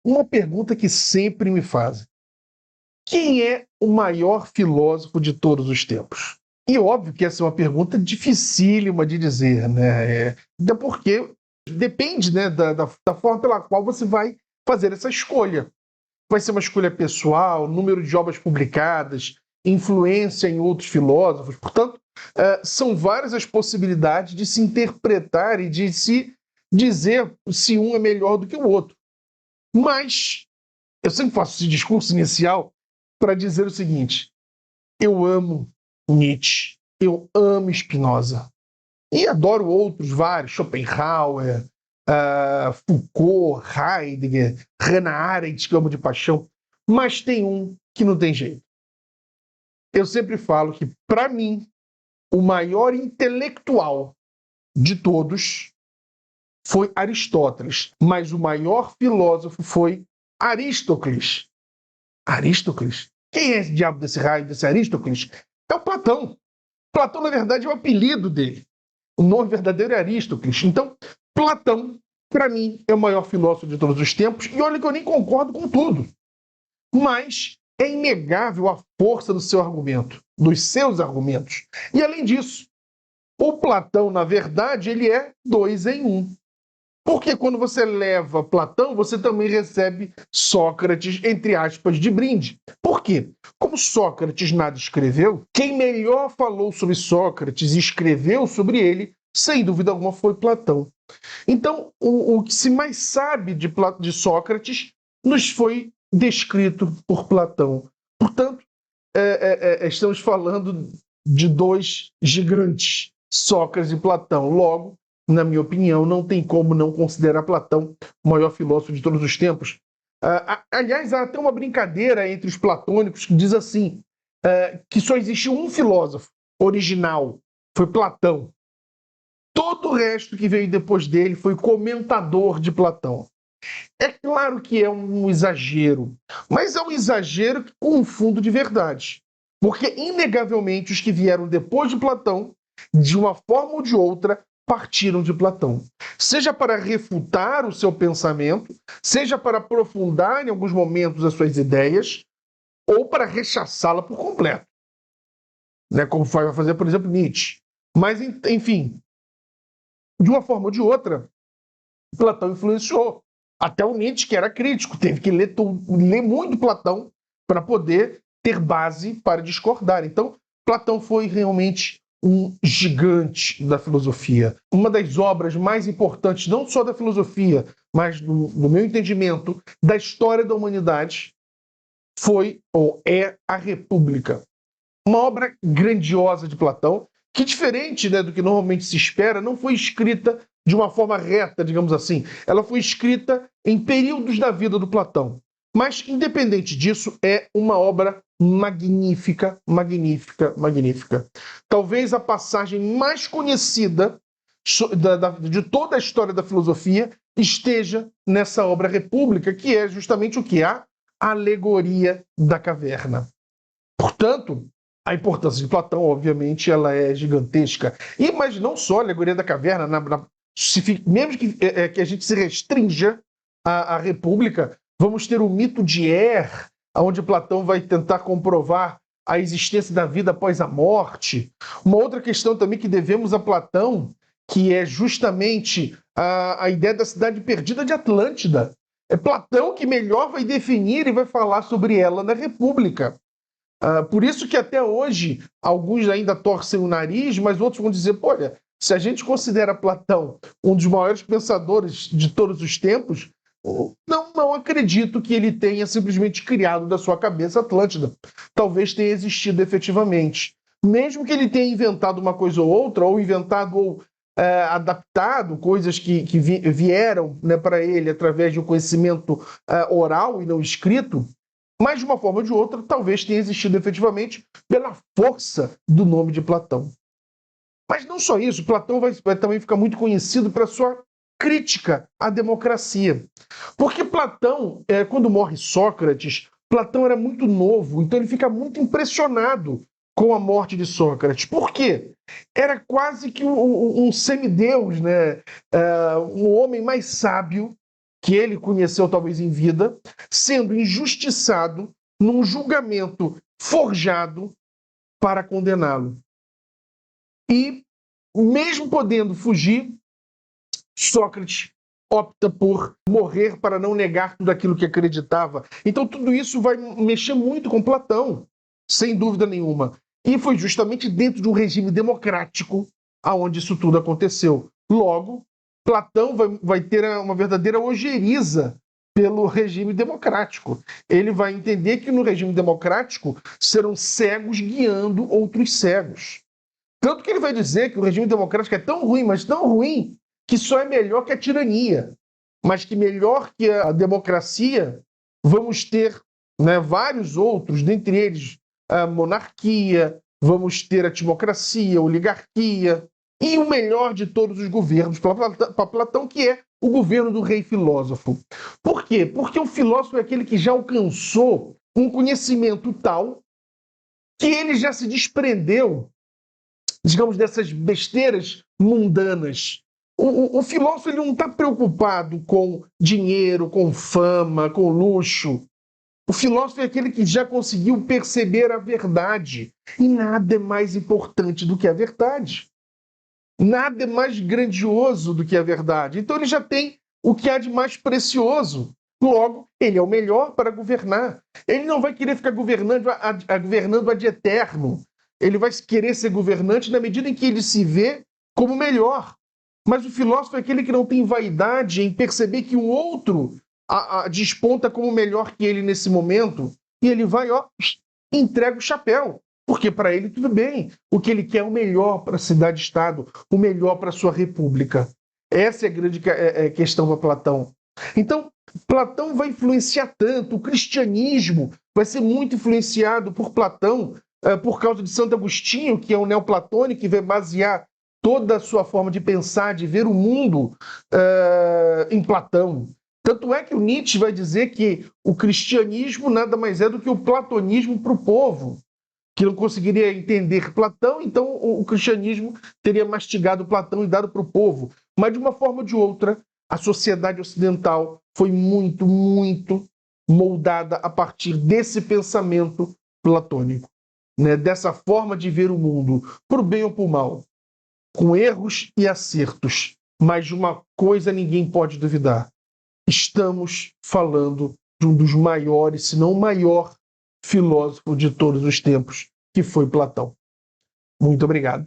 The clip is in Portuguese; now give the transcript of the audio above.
uma pergunta que sempre me fazem. Quem é o maior filósofo de todos os tempos? E óbvio que essa é uma pergunta dificílima de dizer, né? Até porque depende, né, da forma pela qual você vai fazer essa escolha. Vai ser uma escolha pessoal, número de obras publicadas, influência em outros filósofos. Portanto, são várias as possibilidades de se interpretar e de se dizer se um é melhor do que o outro. Mas eu sempre faço esse discurso inicial para dizer o seguinte: eu amo Nietzsche, eu amo Spinoza e adoro outros vários, Schopenhauer, Foucault, Heidegger, Hannah Arendt, que eu amo de paixão, mas tem um que não tem jeito. Eu sempre falo que, para mim, o maior intelectual de todos foi Aristóteles, mas o maior filósofo foi Aristócles. Aristócles? Quem é esse diabo desse raio, desse Aristócles? É o Platão. Platão, na verdade, é o apelido dele. O nome verdadeiro é Aristócles. Então, Platão, para mim, é o maior filósofo de todos os tempos. E olha que eu nem concordo com tudo. Mas é inegável a força do seu argumento, dos seus argumentos. E, além disso, o Platão, na verdade, ele é 2 em 1. Porque quando você leva Platão, você também recebe Sócrates, entre aspas, de brinde. Por quê? Como Sócrates nada escreveu, quem melhor falou sobre Sócrates e escreveu sobre ele, sem dúvida alguma, foi Platão. Então, o que se mais sabe de Sócrates nos foi descrito por Platão. Portanto, estamos falando de 2 gigantes, Sócrates e Platão. Logo, na minha opinião, não tem como não considerar Platão o maior filósofo de todos os tempos. Aliás, há até uma brincadeira entre os platônicos que diz assim, que só existe um filósofo original, foi Platão. Todo o resto que veio depois dele foi comentador de Platão. É claro que é um exagero, mas é um exagero com um fundo de verdade. Porque, inegavelmente, os que vieram depois de Platão, de uma forma ou de outra, partiram de Platão. Seja para refutar o seu pensamento, seja para aprofundar em alguns momentos as suas ideias, ou para rechaçá-la por completo. Né? Como vai fazer, por exemplo, Nietzsche. Mas, enfim, de uma forma ou de outra, Platão influenciou. Até o Nietzsche, que era crítico, teve que ler muito Platão para poder ter base para discordar. Então, Platão foi realmente um gigante da filosofia. Uma das obras mais importantes, não só da filosofia, mas, no meu entendimento, da história da humanidade, foi ou é a República. Uma obra grandiosa de Platão, que, diferente, né, do que normalmente se espera, não foi escrita de uma forma reta, digamos assim. Ela foi escrita em períodos da vida do Platão. Mas, independente disso, é uma obra magnífica, magnífica, magnífica. Talvez a passagem mais conhecida de toda a história da filosofia esteja nessa obra República, que é justamente o que? A alegoria da caverna. Portanto, a importância de Platão, obviamente, ela é gigantesca. Mas não só a alegoria da caverna, mesmo que a gente se restrinja à República, vamos ter o mito de onde Platão vai tentar comprovar a existência da vida após a morte. Uma outra questão também que devemos a Platão, que é justamente a ideia da cidade perdida de Atlântida. É Platão que melhor vai definir e vai falar sobre ela na República. Por isso que até hoje alguns ainda torcem o nariz, mas outros vão dizer, olha, se a gente considera Platão um dos maiores pensadores de todos os tempos, não acredito que ele tenha simplesmente criado da sua cabeça Atlântida. Talvez tenha existido efetivamente. Mesmo que ele tenha inventado uma coisa ou outra, ou inventado ou adaptado coisas que vieram, né, para ele através de um conhecimento oral e não escrito, mas de uma forma ou de outra, talvez tenha existido efetivamente pela força do nome de Platão. Mas não só isso, Platão vai também ficar muito conhecido pela sua crítica à democracia. Porque Platão, quando morre Sócrates, Platão era muito novo, então ele fica muito impressionado com a morte de Sócrates. Por quê? Era quase que um semideus, né? Um homem mais sábio que ele conheceu talvez em vida, sendo injustiçado num julgamento forjado para condená-lo. E, mesmo podendo fugir, Sócrates opta por morrer para não negar tudo aquilo que acreditava. Então, tudo isso vai mexer muito com Platão, sem dúvida nenhuma. E foi justamente dentro de um regime democrático aonde isso tudo aconteceu. Logo, Platão vai ter uma verdadeira ojeriza pelo regime democrático. Ele vai entender que no regime democrático serão cegos guiando outros cegos. Tanto que ele vai dizer que o regime democrático é tão ruim, mas tão ruim, que só é melhor que a tirania. Mas que melhor que a democracia, vamos ter, né, vários outros, dentre eles a monarquia, vamos ter a timocracia, a oligarquia, e o melhor de todos os governos, para Platão, que é o governo do rei filósofo. Por quê? Porque o filósofo é aquele que já alcançou um conhecimento tal que ele já se desprendeu, digamos, dessas besteiras mundanas. O filósofo ele não está preocupado com dinheiro, com fama, com luxo. O filósofo é aquele que já conseguiu perceber a verdade. E nada é mais importante do que a verdade. Nada é mais grandioso do que a verdade. Então ele já tem o que há de mais precioso. Logo, ele é o melhor para governar. Ele não vai querer ficar governando ad eterno. Ele vai querer ser governante na medida em que ele se vê como melhor. Mas o filósofo é aquele que não tem vaidade em perceber que o outro desponta como melhor que ele nesse momento, e ele vai, entrega o chapéu, porque para ele tudo bem. O que ele quer é o melhor para a cidade-estado, o melhor para a sua república. Essa é a grande questão para Platão. Então, Platão vai influenciar tanto, o cristianismo vai ser muito influenciado por Platão, por causa de Santo Agostinho, que é um neoplatônico, que vai basear toda a sua forma de pensar, de ver o mundo em Platão. Tanto é que o Nietzsche vai dizer que o cristianismo nada mais é do que o platonismo para o povo, que não conseguiria entender Platão, então o cristianismo teria mastigado Platão e dado para o povo. Mas, de uma forma ou de outra, a sociedade ocidental foi muito, muito moldada a partir desse pensamento platônico, né? Dessa forma de ver o mundo, por bem ou por mal, com erros e acertos. Mas de uma coisa ninguém pode duvidar: estamos falando de um dos maiores, se não o maior, filósofo de todos os tempos, que foi Platão. Muito obrigado.